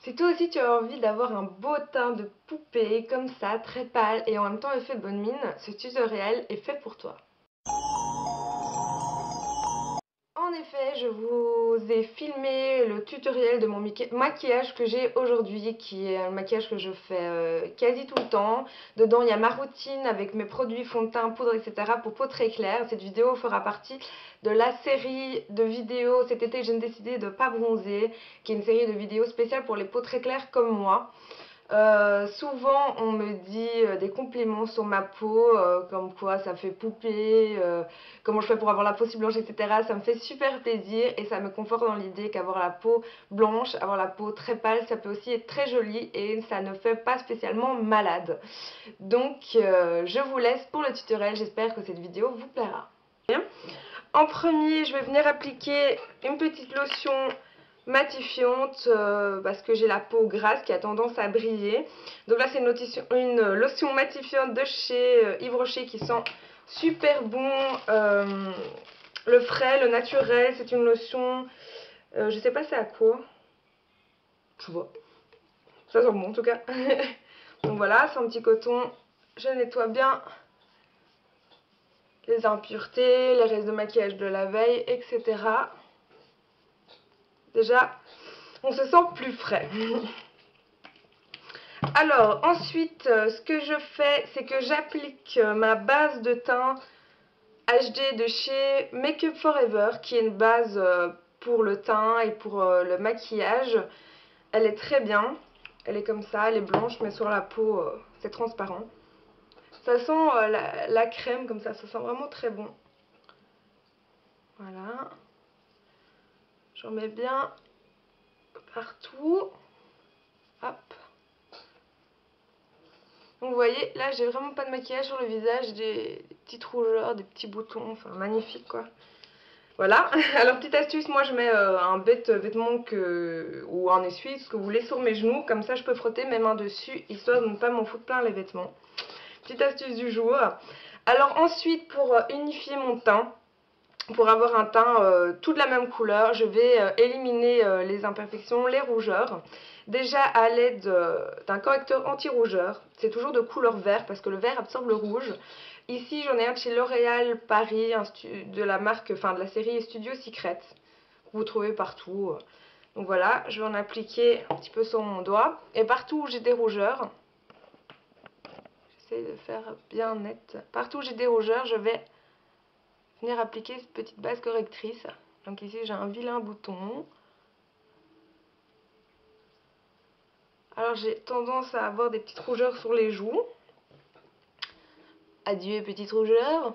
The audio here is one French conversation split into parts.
Si toi aussi tu as envie d'avoir un beau teint de poupée comme ça, très pâle et en même temps effet bonne mine, ce tutoriel est fait pour toi. En effet, je vous ai filmé le tutoriel de mon maquillage que j'ai aujourd'hui, qui est un maquillage que je fais quasi tout le temps. Dedans, il y a ma routine avec mes produits fond de teint, poudre, etc. pour peau très claire. Cette vidéo fera partie de la série de vidéos cet été, j'ai décidé de pas bronzer, qui est une série de vidéos spéciales pour les peaux très claires comme moi. Souvent on me dit des compliments sur ma peau, comme quoi ça fait poupée, comment je fais pour avoir la peau si blanche, etc. Ça me fait super plaisir et ça me conforte dans l'idée qu'avoir la peau blanche, avoir la peau très pâle, ça peut aussi être très joli et ça ne fait pas spécialement malade. Donc je vous laisse pour le tutoriel, j'espère que cette vidéo vous plaira. En premier, je vais venir appliquer une petite lotion matifiante parce que j'ai la peau grasse qui a tendance à briller. Donc là, c'est une lotion matifiante de chez Yves Rocher qui sent super bon. Le frais, le naturel, c'est une lotion, je sais pas c'est à quoi. Tu vois, ça sent bon en tout cas. Donc voilà, c'est un petit coton. Je nettoie bien les impuretés, les restes de maquillage de la veille, etc. Déjà, on se sent plus frais. Alors, ensuite, ce que je fais, c'est que j'applique ma base de teint HD de chez Make Up Forever, qui est une base pour le teint et pour le maquillage. Elle est très bien. Elle est comme ça, elle est blanche, mais sur la peau, c'est transparent. Ça sent la crème comme ça sent vraiment très bon. Voilà. J'en mets bien partout. Hop. Donc vous voyez, là j'ai vraiment pas de maquillage sur le visage, des petites rougeurs, des petits boutons, enfin magnifique quoi. Voilà, alors petite astuce, moi je mets un vêtement ou un essuie, ce que vous voulez, sur mes genoux, comme ça je peux frotter mes mains dessus, histoire de ne pas m'en foutre plein les vêtements. Petite astuce du jour. Alors ensuite, pour unifier mon teint, pour avoir un teint tout de la même couleur, je vais éliminer les imperfections, les rougeurs. Déjà à l'aide d'un correcteur anti-rougeur, c'est toujours de couleur vert parce que le vert absorbe le rouge. Ici j'en ai un de chez L'Oréal Paris, de la marque, enfin de la série Studio Secret, que vous trouvez partout. Donc voilà, je vais en appliquer un petit peu sur mon doigt. Et partout où j'ai des rougeurs, j'essaie de faire bien net, partout où j'ai des rougeurs, je vais venir appliquer cette petite base correctrice. Donc ici j'ai un vilain bouton. Alors j'ai tendance à avoir des petites rougeurs sur les joues. Adieu petite rougeur,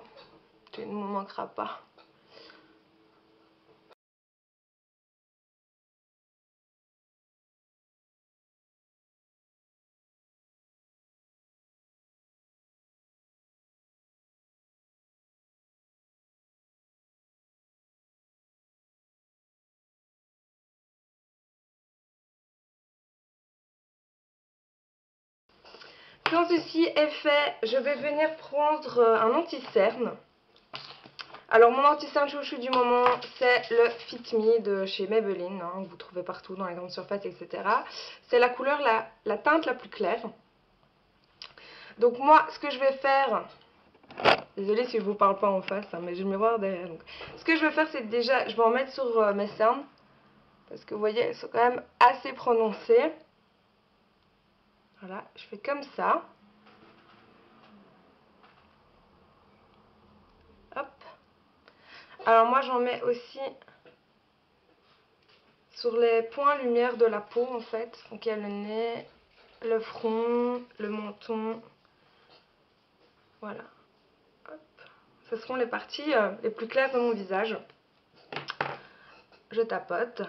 tu ne me manqueras pas. Quand ceci est fait, je vais venir prendre un anti-cerne. Alors mon anti-cerne chouchou du moment, c'est le Fit Me de chez Maybelline, hein, que vous trouvez partout dans les grandes surfaces, etc. C'est la couleur, la teinte la plus claire. Donc moi, ce que je vais faire, désolée si je vous parle pas en face, hein, mais je vais me voir derrière. Donc, ce que je vais faire, c'est déjà, je vais en mettre sur mes cernes, parce que vous voyez, elles sont quand même assez prononcées. Voilà, je fais comme ça. Hop. Alors moi, j'en mets aussi sur les points lumière de la peau, en fait. Donc il y a le nez, le front, le menton. Voilà. Hop. Ce seront les parties les plus claires de mon visage. Je tapote.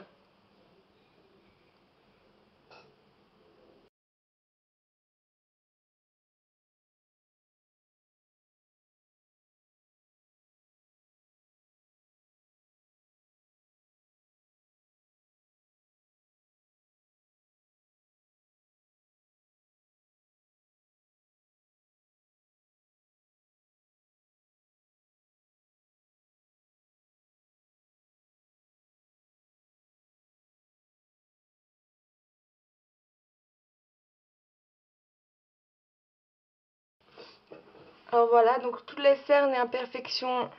Alors voilà, donc toutes les cernes et imperfections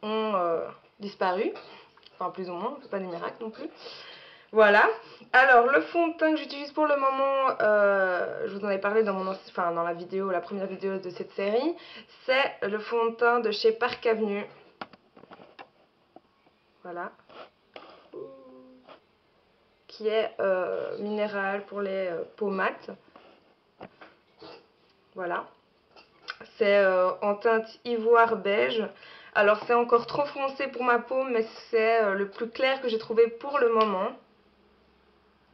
ont disparu. Enfin, plus ou moins, c'est pas des miracles non plus. Voilà. Alors, le fond de teint que j'utilise pour le moment, je vous en ai parlé dans dans la vidéo, la première vidéo de cette série, c'est le fond de teint de chez Park Avenue. Voilà. Qui est minéral pour les peaux mates. Voilà. C'est en teinte ivoire beige. Alors c'est encore trop foncé pour ma peau, mais c'est le plus clair que j'ai trouvé pour le moment.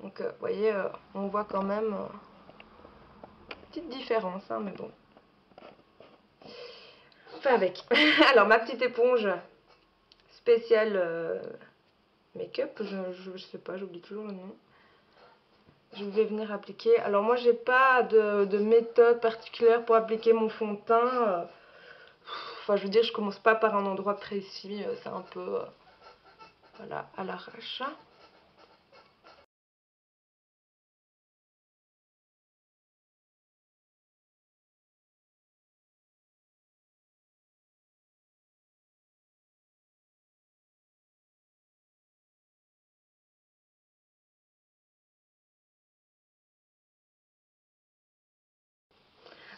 Donc vous voyez, on voit quand même petite différence, hein, mais bon. Enfin avec. Alors ma petite éponge spéciale make-up, je sais pas, j'oublie toujours le nom. Je vais venir appliquer. Alors moi j'ai pas de méthode particulière pour appliquer mon fond de teint. Enfin je veux dire, je commence pas par un endroit précis, c'est un peu voilà, à l'arrache.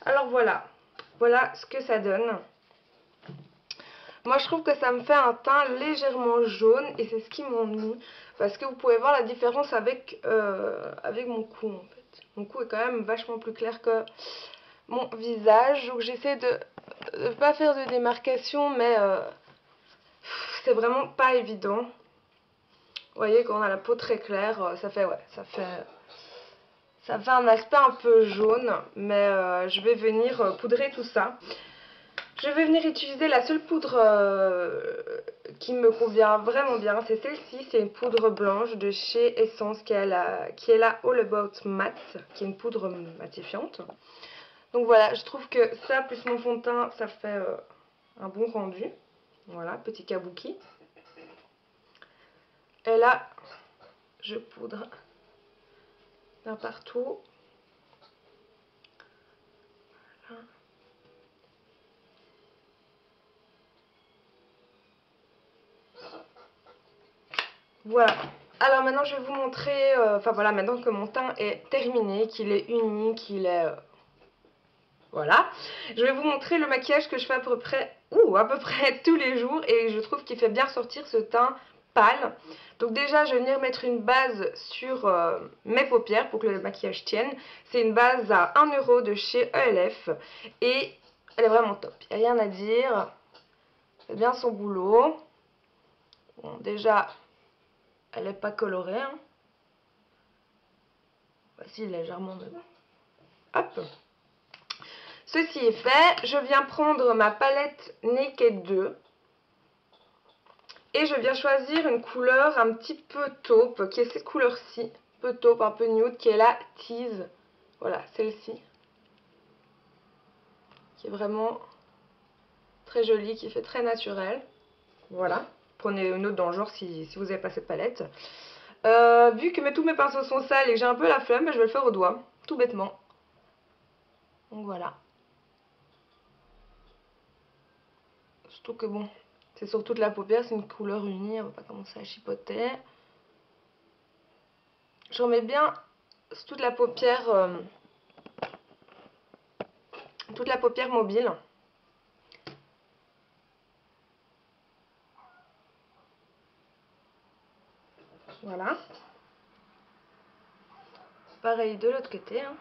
Alors voilà, voilà ce que ça donne. Moi je trouve que ça me fait un teint légèrement jaune et c'est ce qui m'ennuie. Parce que vous pouvez voir la différence avec mon cou en fait. Mon cou est quand même vachement plus clair que mon visage. Donc j'essaie de ne pas faire de démarcation, mais c'est vraiment pas évident. Vous voyez, quand on a la peau très claire, ça fait un aspect un peu jaune, mais je vais venir poudrer tout ça. Je vais venir utiliser la seule poudre qui me convient vraiment bien, c'est celle-ci, c'est une poudre blanche de chez Essence qui est la All About Matte, qui est une poudre matifiante. Donc voilà, je trouve que ça plus mon fond de teint, ça fait un bon rendu. Voilà, petit kabuki. Et là, je poudre d'un partout. Voilà. Alors maintenant, je vais vous montrer, enfin voilà, maintenant que mon teint est terminé, qu'il est uni, qu'il est... voilà. Je vais vous montrer le maquillage que je fais à peu près tous les jours et je trouve qu'il fait bien ressortir ce teint pâle. Donc déjà, je vais venir mettre une base sur mes paupières pour que le maquillage tienne. C'est une base à 1 € de chez ELF et elle est vraiment top. Il n'y a rien à dire. Elle fait bien son boulot. Bon, déjà, elle n'est pas colorée. Hein. Voici légèrement de... Hop. Ceci est fait, je viens prendre ma palette Naked 2 et je viens choisir une couleur un petit peu taupe, qui est cette couleur-ci, un peu taupe, un peu nude, qui est la Tease. Voilà, celle-ci, qui est vraiment très jolie, qui fait très naturel. Voilà, prenez une autre dans le genre si vous n'avez pas cette palette. Vu que tous mes pinceaux sont sales et que j'ai un peu la flemme, je vais le faire au doigt, tout bêtement. Donc voilà. Surtout que bon, c'est sur toute la paupière, c'est une couleur unie, on va pas commencer à chipoter. Je remets bien sur toute la paupière mobile. Voilà. Pareil de l'autre côté. Hein.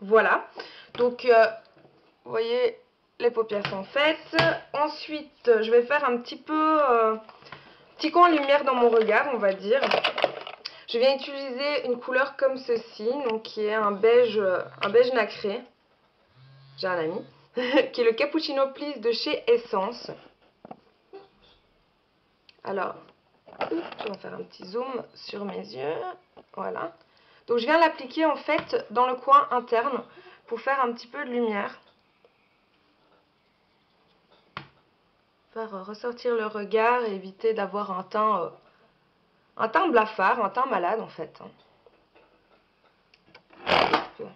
Voilà. Donc, vous voyez, les paupières sont faites. Ensuite, je vais faire un petit peu... petit coin lumière dans mon regard, on va dire. Je viens utiliser une couleur comme ceci, donc qui est un beige nacré. J'ai un ami. Qui est le Cappuccino Please de chez Essence. Alors, je vais faire un petit zoom sur mes yeux. Voilà. Donc je viens l'appliquer en fait dans le coin interne pour faire un petit peu de lumière. faire ressortir le regard et éviter d'avoir un teint blafard, un teint malade en fait. Vous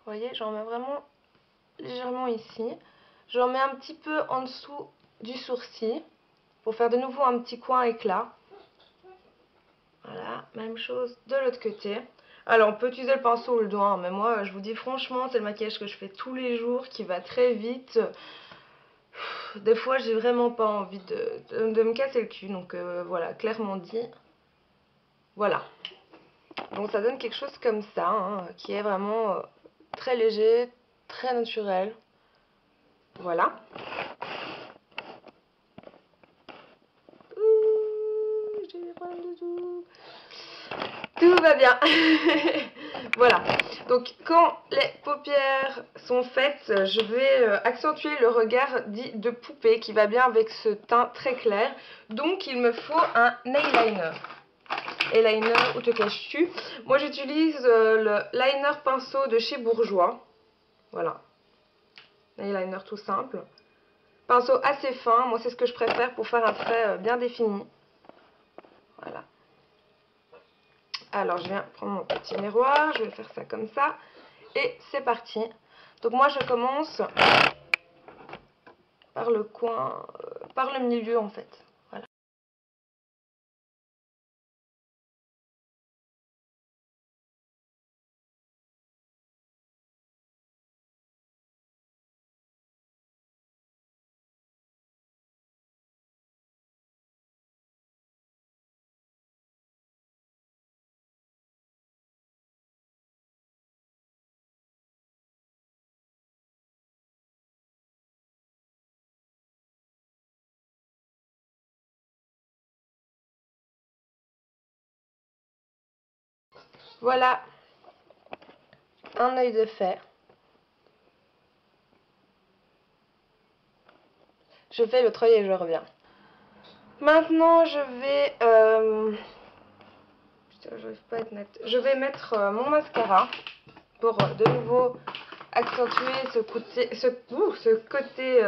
voyez, j'en mets vraiment légèrement ici. J'en mets un petit peu en dessous du sourcil pour faire de nouveau un petit coin éclat. Voilà, même chose de l'autre côté. Alors on peut utiliser le pinceau ou le doigt, mais moi je vous dis franchement c'est le maquillage que je fais tous les jours, qui va très vite. Des fois j'ai vraiment pas envie de me casser le cul, donc voilà, clairement dit. Voilà. Donc ça donne quelque chose comme ça, hein, qui est vraiment très léger, très naturel. Voilà. Tout va bien. Voilà. Donc quand les paupières sont faites, je vais accentuer le regard dit de poupée qui va bien avec ce teint très clair. Donc il me faut un eyeliner. Eyeliner, où te caches-tu? Moi j'utilise le liner pinceau de chez Bourjois. Voilà. Eyeliner tout simple. Pinceau assez fin, moi c'est ce que je préfère pour faire un trait bien défini. Voilà. Alors je viens prendre mon petit miroir, je vais faire ça comme ça. Et c'est parti. Donc moi je commence par le coin, par le milieu en fait. Voilà. Voilà un œil de fer. Je fais l'autre œil et je reviens. Maintenant je vais... Putain, j'arrive pas à être nette. Je vais mettre mon mascara pour de nouveau accentuer ce côté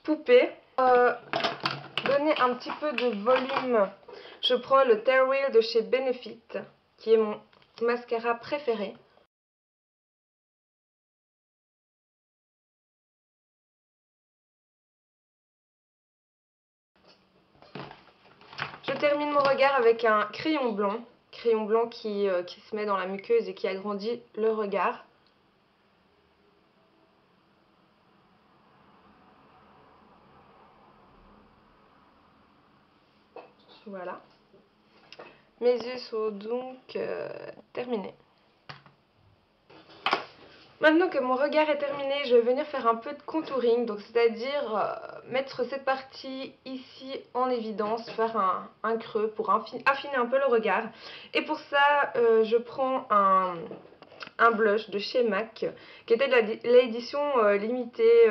poupée. Donner un petit peu de volume. Je prends le Tearwheel de chez Benefit, qui est mon mascara préféré. Je termine mon regard avec un crayon blanc qui se met dans la muqueuse et qui agrandit le regard. Voilà. Mes yeux sont donc terminés. Maintenant que mon regard est terminé, je vais venir faire un peu de contouring, donc c'est-à-dire mettre cette partie ici en évidence, faire un creux pour affiner un peu le regard. Et pour ça, je prends un blush de chez MAC, qui était de l'édition limitée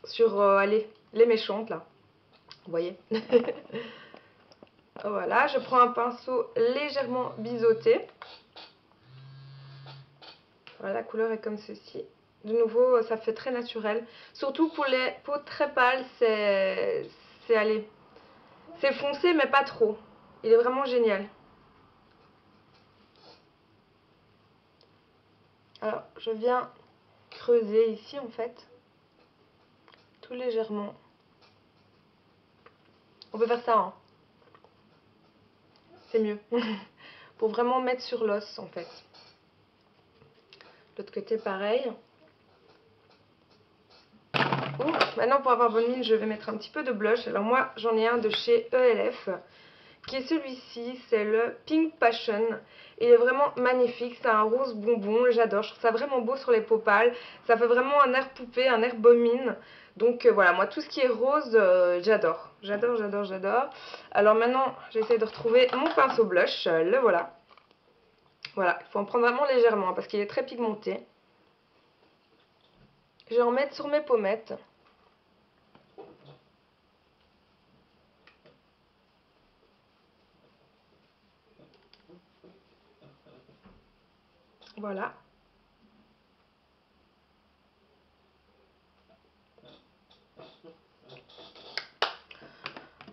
sur allez, les méchantes là, vous voyez. Voilà, je prends un pinceau légèrement biseauté. Voilà, la couleur est comme ceci. De nouveau, ça fait très naturel. Surtout pour les peaux très pâles, c'est foncé mais pas trop. Il est vraiment génial. Alors, je viens creuser ici en fait, tout légèrement. On peut faire ça, hein. C'est mieux. Pour vraiment mettre sur l'os en fait. L'autre côté pareil. Maintenant pour avoir bonne mine, je vais mettre un petit peu de blush. Alors moi j'en ai un de chez ELF, qui est celui-ci, c'est le Pink Passion. Il est vraiment magnifique, c'est un rose bonbon, j'adore, je trouve ça vraiment beau sur les peaux pâles. Ça fait vraiment un air poupée, un air bomine. Donc voilà, moi tout ce qui est rose, j'adore. J'adore, j'adore, j'adore. Alors maintenant, j'essaie de retrouver mon pinceau blush, le voilà. Voilà, il faut en prendre vraiment légèrement parce qu'il est très pigmenté. Je vais en mettre sur mes pommettes. Voilà.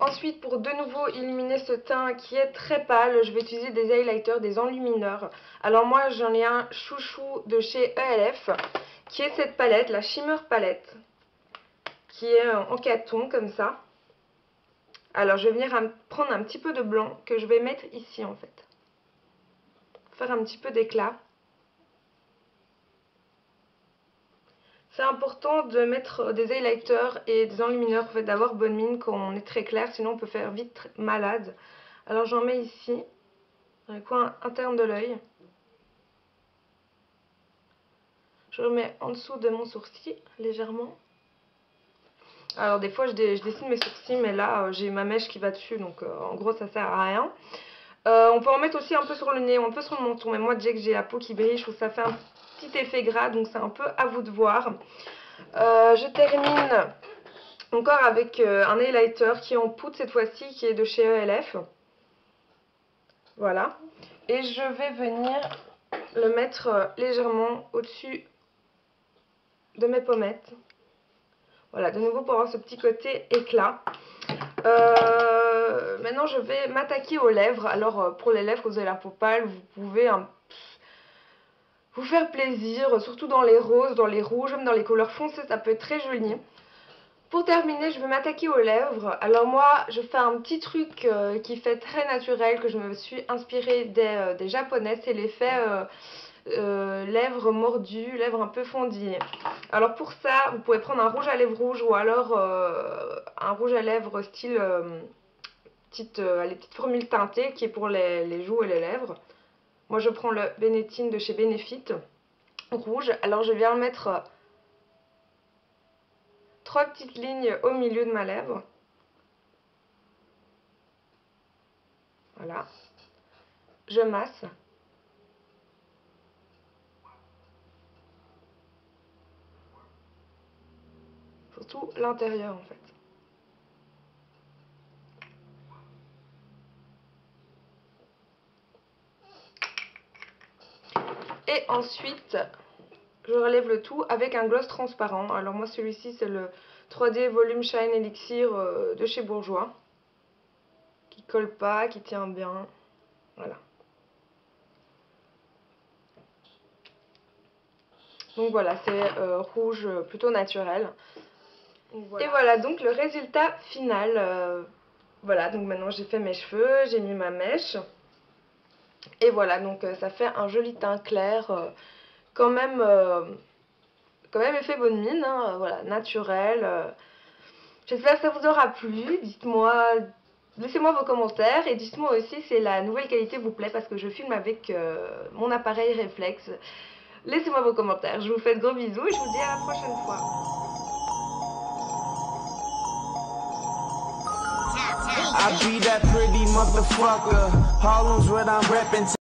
Ensuite, pour de nouveau illuminer ce teint qui est très pâle, je vais utiliser des highlighters, des enlumineurs. Alors moi, j'en ai un chouchou de chez ELF, qui est cette palette, la Shimmer Palette, qui est en 4 tons comme ça. Alors je vais venir prendre un petit peu de blanc que je vais mettre ici en fait. Faire un petit peu d'éclat. C'est important de mettre des highlighters et des enlumineurs, en fait, d'avoir bonne mine quand on est très clair, sinon on peut faire vite malade. Alors j'en mets ici, dans le coin interne de l'œil. Je remets en dessous de mon sourcil, légèrement. Alors des fois je dessine mes sourcils, mais là j'ai ma mèche qui va dessus, donc en gros ça sert à rien. On peut en mettre aussi un peu sur le nez, un peu sur le menton, mais moi dès que j'ai la peau qui brille, je trouve que ça fait un petit effet gras, donc c'est un peu à vous de voir. Je termine encore avec un highlighter qui est en poudre cette fois-ci, qui est de chez ELF. Voilà. Et je vais venir le mettre légèrement au-dessus de mes pommettes. Voilà, de nouveau pour avoir ce petit côté éclat. Maintenant je vais m'attaquer aux lèvres. Alors pour les lèvres, quand vous avez la peau pâle, vous pouvez vous faire plaisir, surtout dans les roses, dans les rouges, même dans les couleurs foncées, ça peut être très joli. Pour terminer, je vais m'attaquer aux lèvres. Alors moi, je fais un petit truc qui fait très naturel, que je me suis inspirée des japonais, c'est l'effet lèvres mordues, lèvres un peu fondillées. Alors pour ça, vous pouvez prendre un rouge à lèvres rouge ou alors un rouge à lèvres style les petites formules teintées qui est pour les joues et les lèvres. Moi je prends le Benettin de chez Benefit rouge. Alors je viens mettre 3 petites lignes au milieu de ma lèvre. Voilà. Je masse. Surtout l'intérieur en fait. Et ensuite, je relève le tout avec un gloss transparent. Alors moi celui-ci c'est le 3D Volume Shine Elixir de chez Bourjois. Qui colle pas, qui tient bien. Voilà. Donc voilà, c'est rouge plutôt naturel. Voilà. Et voilà donc le résultat final. Voilà, donc maintenant j'ai fait mes cheveux, j'ai mis ma mèche. Et voilà, donc ça fait un joli teint clair, quand même effet bonne mine, hein, voilà, naturel. J'espère que ça vous aura plu. Dites-moi, laissez-moi vos commentaires et dites-moi aussi si la nouvelle qualité vous plaît parce que je filme avec mon appareil réflexe. Laissez-moi vos commentaires. Je vous fais de gros bisous et je vous dis à la prochaine fois. I be that pretty motherfucker. Harlem's what I'm reppin'.